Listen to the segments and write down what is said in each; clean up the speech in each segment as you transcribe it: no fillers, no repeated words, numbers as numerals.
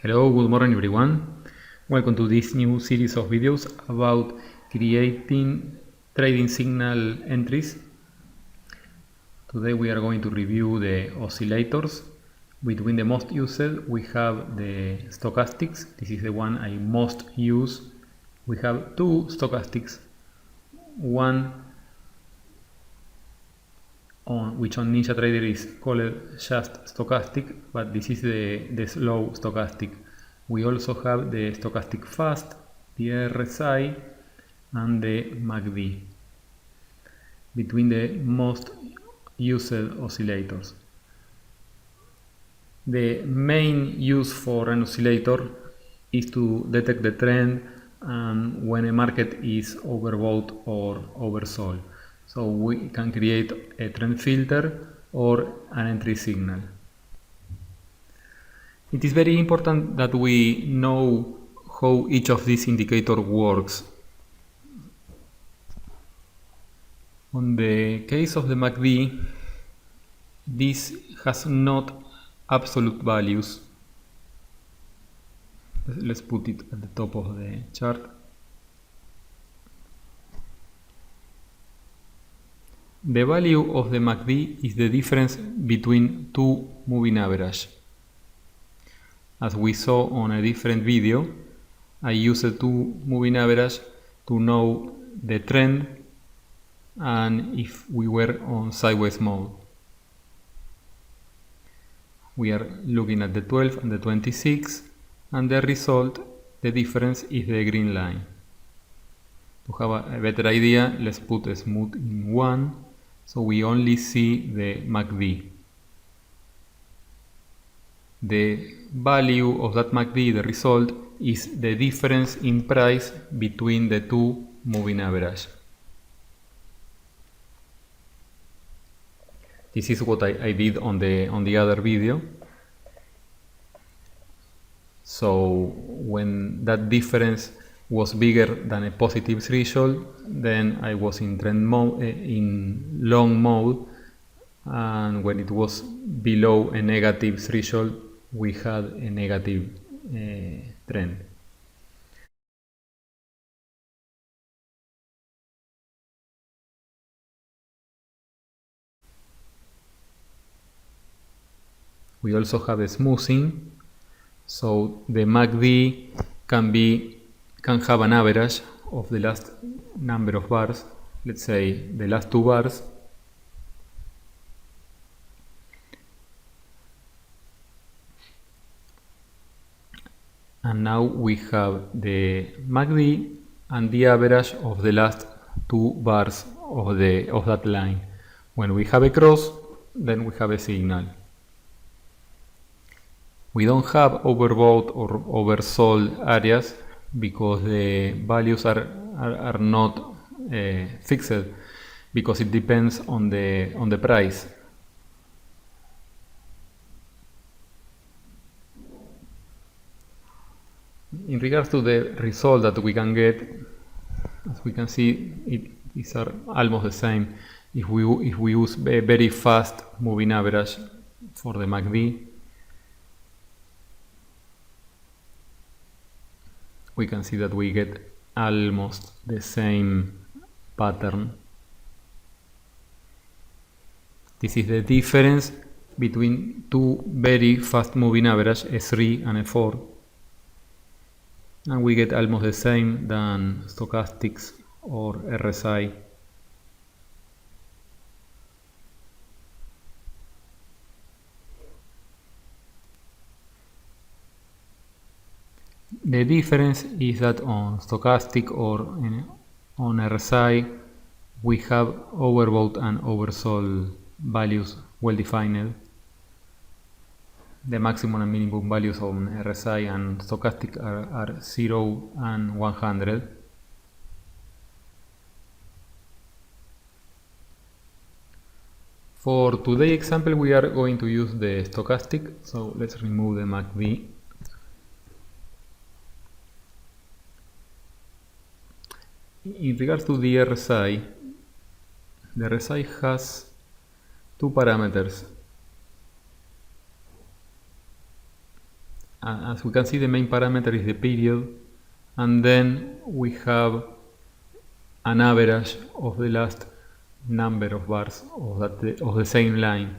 Hello, good morning everyone. Welcome to this new series of videos about creating trading signal entries. Today we are going to review the oscillators. Between the most used we have the stochastics. This is the one I most use. We have two stochastics. One which on NinjaTrader is called just stochastic, but this is the slow stochastic. We also have the stochastic fast, the RSI, and the MACD between the most used oscillators. The main use for an oscillator is to detect the trend and when a market is overbought or oversold. So we can create a trend filter or an entry signal. It is very important that we know how each of these indicators works. On the case of the MACD, this has not absolute values. Let's put it at the top of the chart. The value of the MACD is the difference between two moving averages. As we saw on a different video, I used two moving averages to know the trend and if we were on sideways mode. We are looking at the 12 and the 26, and the result, the difference, is the green line. To have a better idea, let's put a smooth in 1, so we only see the MACD. The value of that MACD, the result, is the difference in price between the two moving averages. This is what I did on the other video. So when that difference was bigger than a positive threshold, then I was in trend mode, in long mode, and when it was below a negative threshold, we had a negative trend. We also have a smoothing, so the MACD can have an average of the last number of bars, let's say the last two bars, and now we have the MACD and the average of the last two bars of that line. When we have a cross, then we have a signal. We don't have overbought or oversold areas because the values are not fixed, because it depends on the price. In regards to the result that we can get, as we can see, these are almost the same. If we use a very fast moving average for the MACD, we can see that we get almost the same pattern. This is the difference between two very fast moving averages, S3 and S4. And we get almost the same than Stochastics or RSI. The difference is that on Stochastic or on RSI we have overbought and oversold values well defined. The maximum and minimum values on RSI and Stochastic are 0 and 100. For today's example we are going to use the Stochastic, so let's remove the MACD. In regards to the RSI has two parameters. as we can see, the main parameter is the period, and then we have an average of the last number of bars of the same line.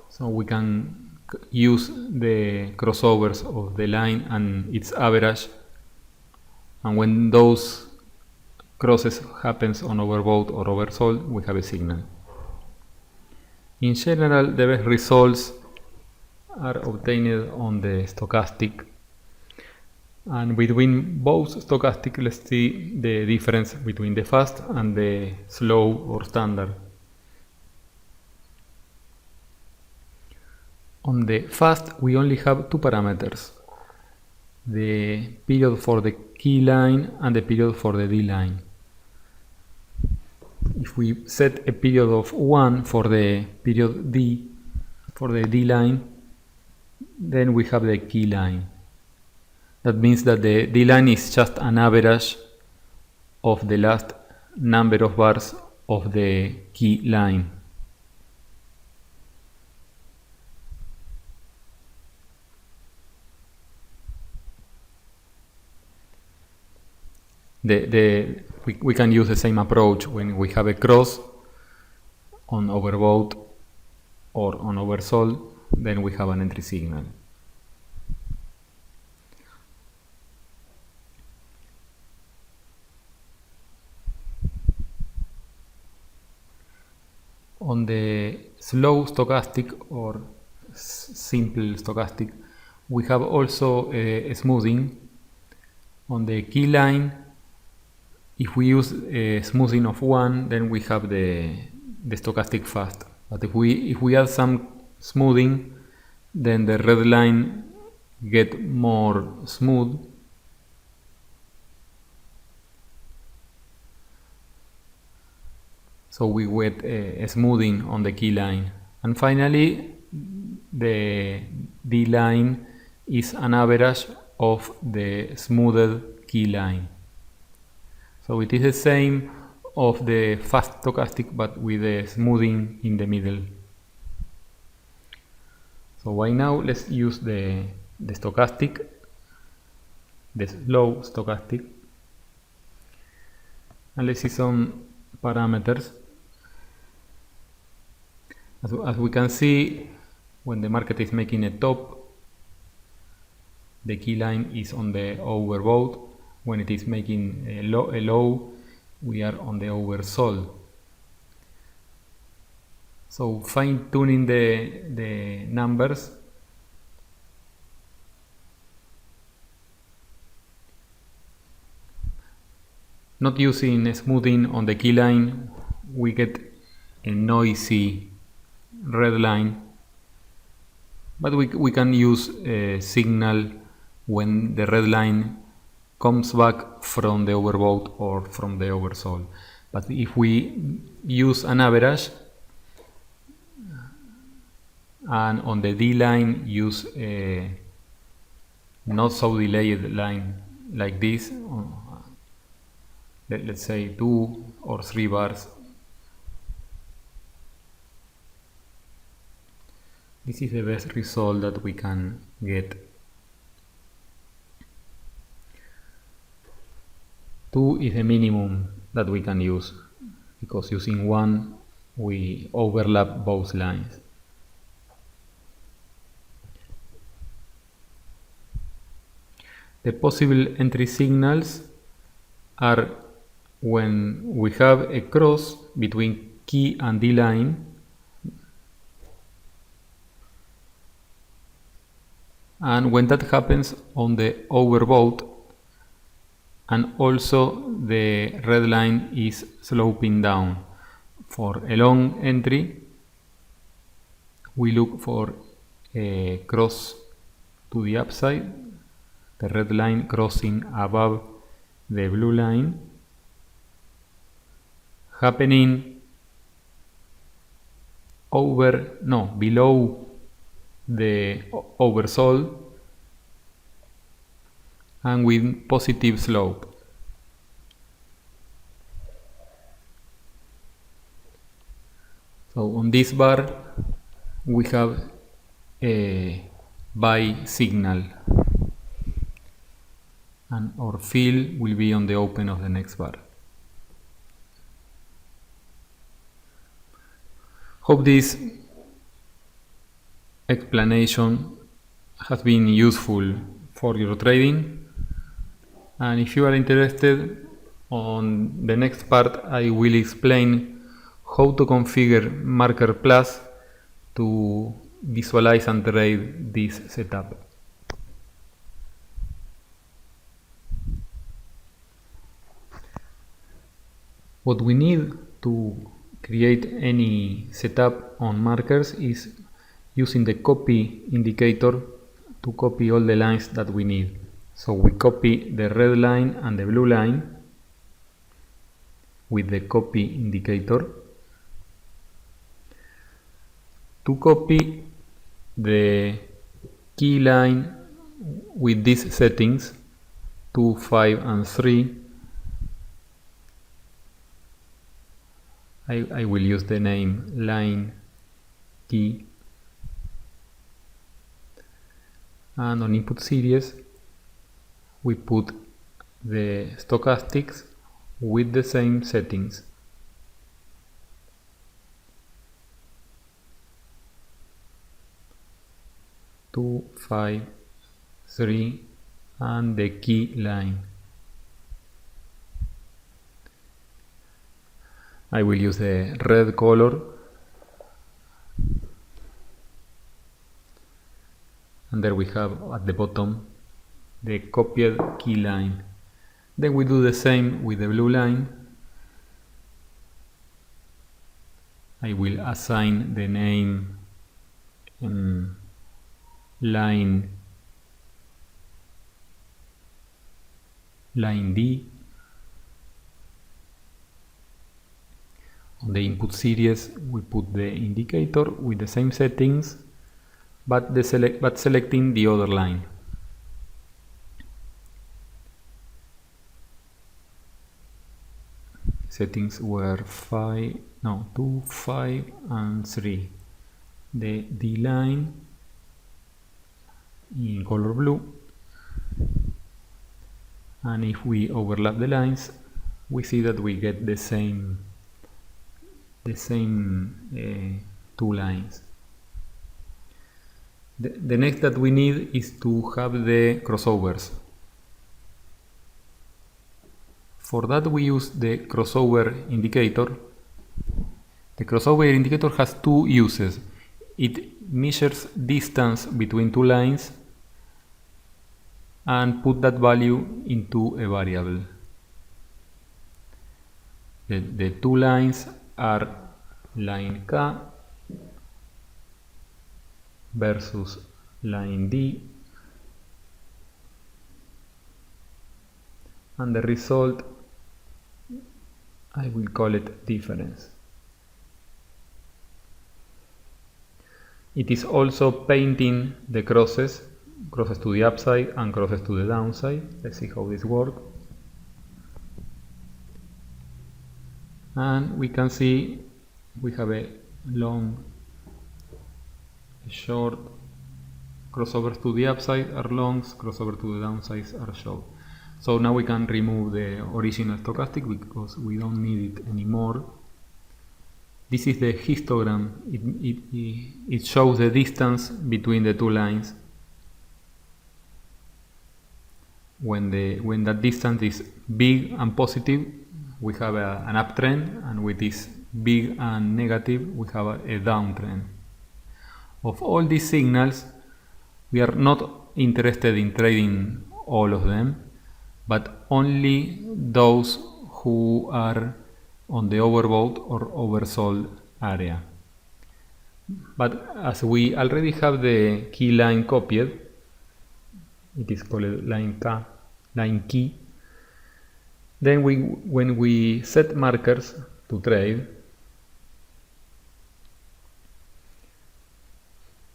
So we can use the crossovers of the line and its average, and when those crosses happens on overbought or oversold, we have a signal. In general, the best results are obtained on the stochastic, and between both stochastic, let's see the difference between the fast and the slow or standard. On the fast, we only have two parameters: the period for the key line and the period for the D line. If we set a period of 1 for the period D, for the D line, then we have the key line. That means that the D line is just an average of the last number of bars of the key line. We can use the same approach when we have a cross on overbought or on oversold, then we have an entry signal. On the slow stochastic or simple stochastic, we have also a smoothing. On the key line, if we use a smoothing of 1, then we have the stochastic fast. But if we add some smoothing, then the red line get more smooth. So we get a smoothing on the key line. And finally, the D line is an average of the smoothed key line. So it is the same of the fast stochastic, but with a smoothing in the middle. So right now let's use the stochastic, the slow stochastic, and let's see some parameters. As we can see, when the market is making a top, the key line is on the overbought. When it is making a low, we are on the oversold. So fine-tuning the numbers, not using smoothing on the key line, we get a noisy red line, but we can use a signal when the red line comes back from the overbought or from the oversold. But if we use an average and on the D line use a not so delayed line like this, let's say 2 or 3 bars, this is the best result that we can get. 2 is the minimum that we can use, because using 1 we overlap both lines. The possible entry signals are when we have a cross between key and D line, and when that happens on the overbought, and also the red line is sloping down. For a long entry, we look for a cross to the upside, the red line crossing above the blue line, happening below the oversold, and with positive slope. So on this bar we have a buy signal, and our fill will be on the open of the next bar. Hope this explanation has been useful for your trading, and if you are interested, on the next part I will explain how to configure Marker Plus to visualize and trade this setup. What we need to create any setup on markers is using the copy indicator to copy all the lines that we need. So we copy the red line and the blue line with the copy indicator. To copy the key line with these settings 2, 5 and 3, I will use the name line key, and on input series we put the stochastics with the same settings. Two, 5, 3 and the key line. I will use the red color, and there we have at the bottom the copied key line. Then we do the same with the blue line. I will assign the name line D. On the input series we put the indicator with the same settings, but selecting the other line. Settings were 2, 5 and 3. The D line in color blue, and if we overlap the lines we see that we get the same two lines. The next that we need is to have the crossovers. For that we use the crossover indicator. The crossover indicator has two uses. It measures distance between two lines and put that value into a variable. The two lines are line K versus line D, and the result I will call it difference. It is also painting the crosses to the upside and crosses to the downside. Let's see how this works. And we can see we have a long, a short, crossovers to the upside are longs, crossovers to the downsides are short. So now we can remove the original stochastic because we don't need it anymore. This is the histogram. It shows the distance between the two lines. When that distance is big and positive, we have an uptrend, and with this big and negative, we have a downtrend. Of all these signals, we are not interested in trading all of them, but only those who are on the overbought or oversold area. But as we already have the key line copied, it is called line key, then when we set markers to trade,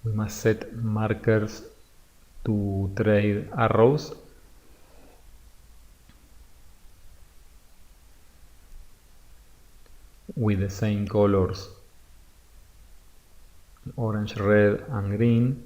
we must set markers to trade arrows. With the same colors, orange, red and green.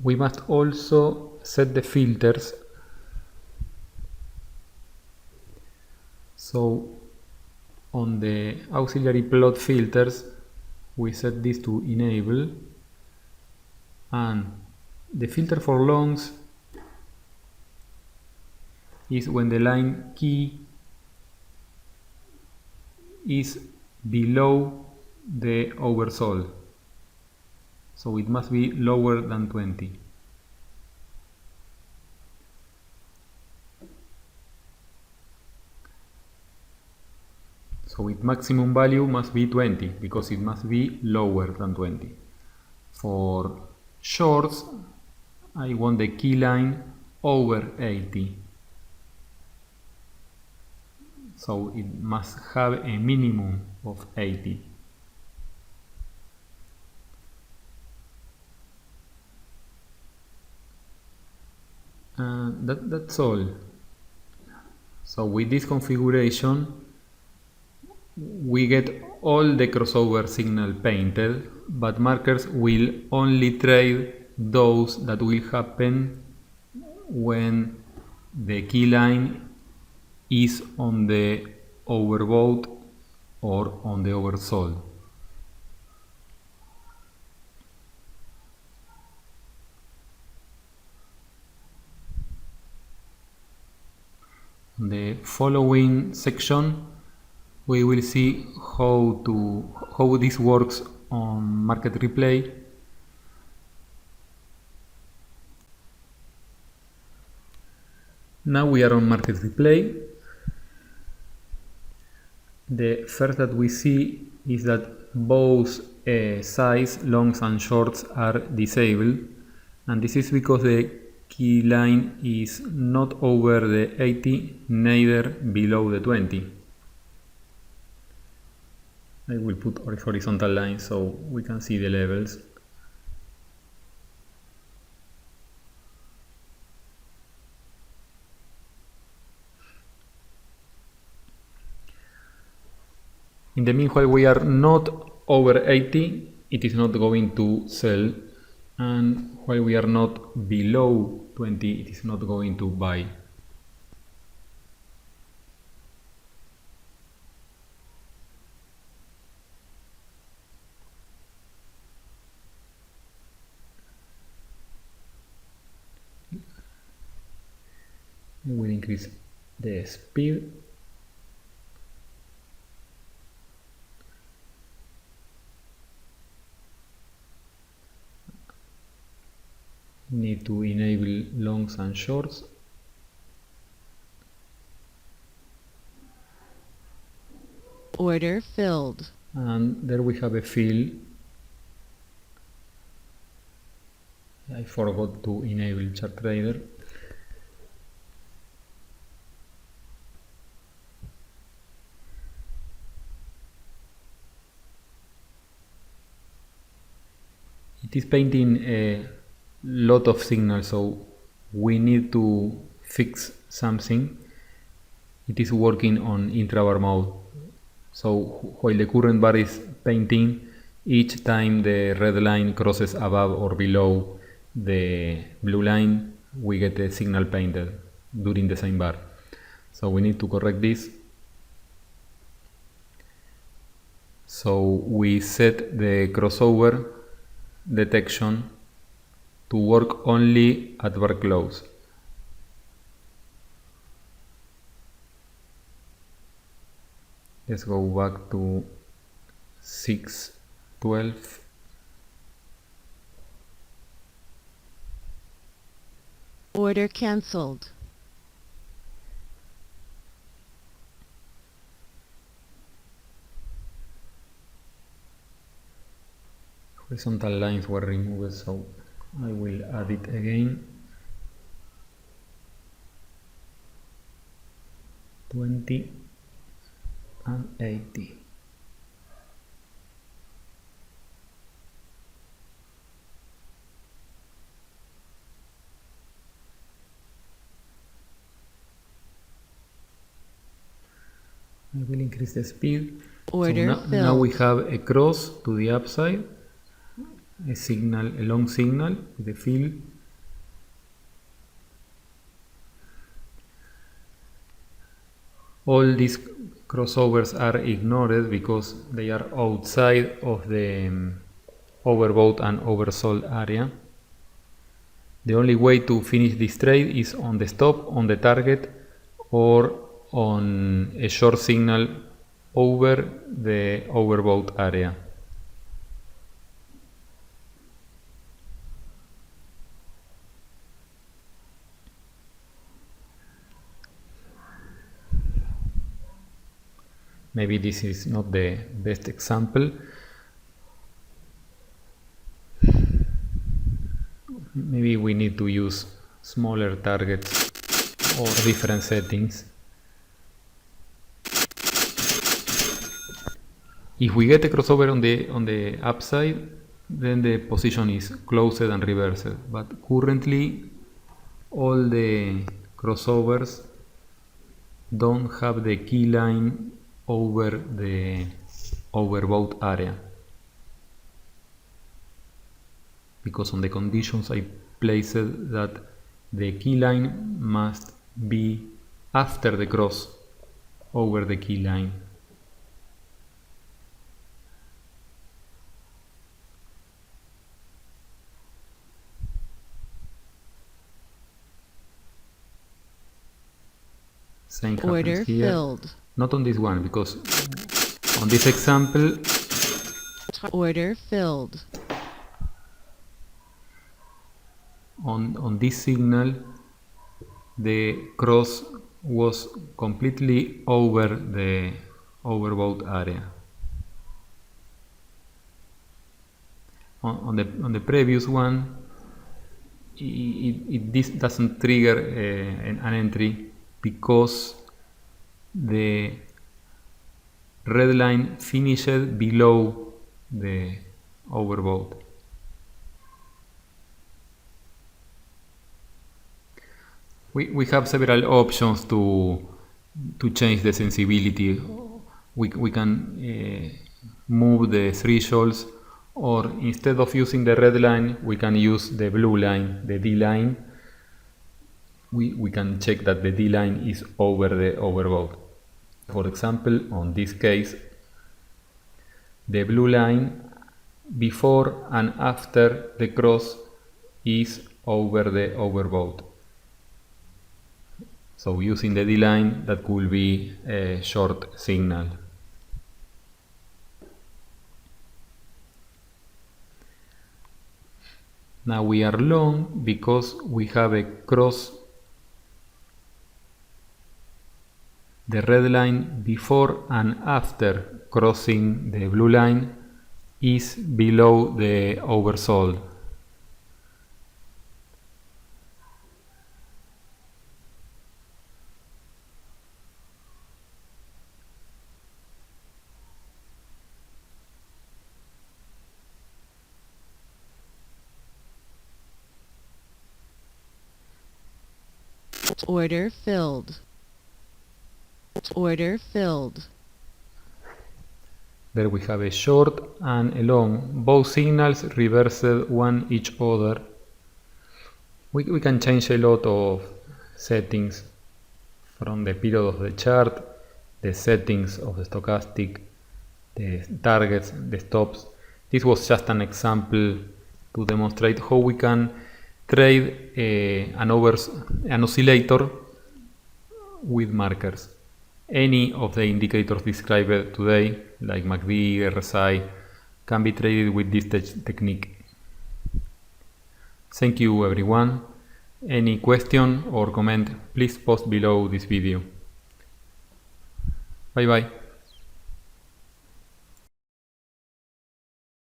we must also set the filters. So on the auxiliary plot filters, we set this to enable, and the filter for longs is when the line key is below the oversol, so it must be lower than 20. So its maximum value must be 20 because it must be lower than 20. For shorts, I want the key line over 80. So it must have a minimum of 80. That's all. So with this configuration, we get all the crossover signal painted, but markers will only trade those that will happen when the key line is on the overvote or on the oversol. In the following section, we will see how this works on market replay. Now we are on market replay. The first that we see is that both size, longs and shorts are disabled, and this is because the key line is not over the 80, neither below the 20. I will put a horizontal line so we can see the levels. In the meanwhile, we are not over 80, it is not going to sell, and while we are not below 20, it is not going to buy. We will increase the speed. Need to enable longs and shorts. Order filled. And there we have a fill. I forgot to enable chart trader. It is painting a lot of signals, so we need to fix something. It is working on intrabar mode. So while the current bar is painting, each time the red line crosses above or below the blue line, we get a signal painted during the same bar. So we need to correct this. So we set the crossover detection to work only at bar close. Let's go back to 612. Order cancelled. Horizontal lines were removed, so I will add it again. 20 and 80. I will increase the speed. Order so now we have a cross to the upside, a long signal with a fill, all these crossovers are ignored because they are outside of the overbought and oversold area. The only way to finish this trade is on the stop, on the target, or on a short signal over the overbought area. Maybe this is not the best example. Maybe we need to use smaller targets or different settings. If we get a crossover on the upside, then the position is closed and reversed. But currently, all the crossovers don't have the key line over the overbought area, because on the conditions I placed that the key line must be after the cross over the key line. Same Order happens here. filled. Not on this one, because on this example, Order filled. on this signal, the cross was completely over the overbought area. On the previous one, this doesn't trigger an entry because the red line finished below the overbought. We have several options to change the sensibility. We can move the thresholds, or instead of using the red line, we can use the blue line, the D line. We can check that the D line is over the overbought. For example, on this case, the blue line before and after the cross is over the overbought. So using the D line, that could be a short signal. Now we are long because we have a cross. The red line before and after crossing the blue line is below the oversold. Order filled. Order filled. There we have a short and a long. Both signals reversed one each other. We can change a lot of settings from the period of the chart, the settings of the stochastic, the targets, the stops. This was just an example to demonstrate how we can trade an oscillator with markers. Any of the indicators described today, like MACD, RSI, can be traded with this technique. Thank you everyone. Any question or comment, please post below this video. Bye bye.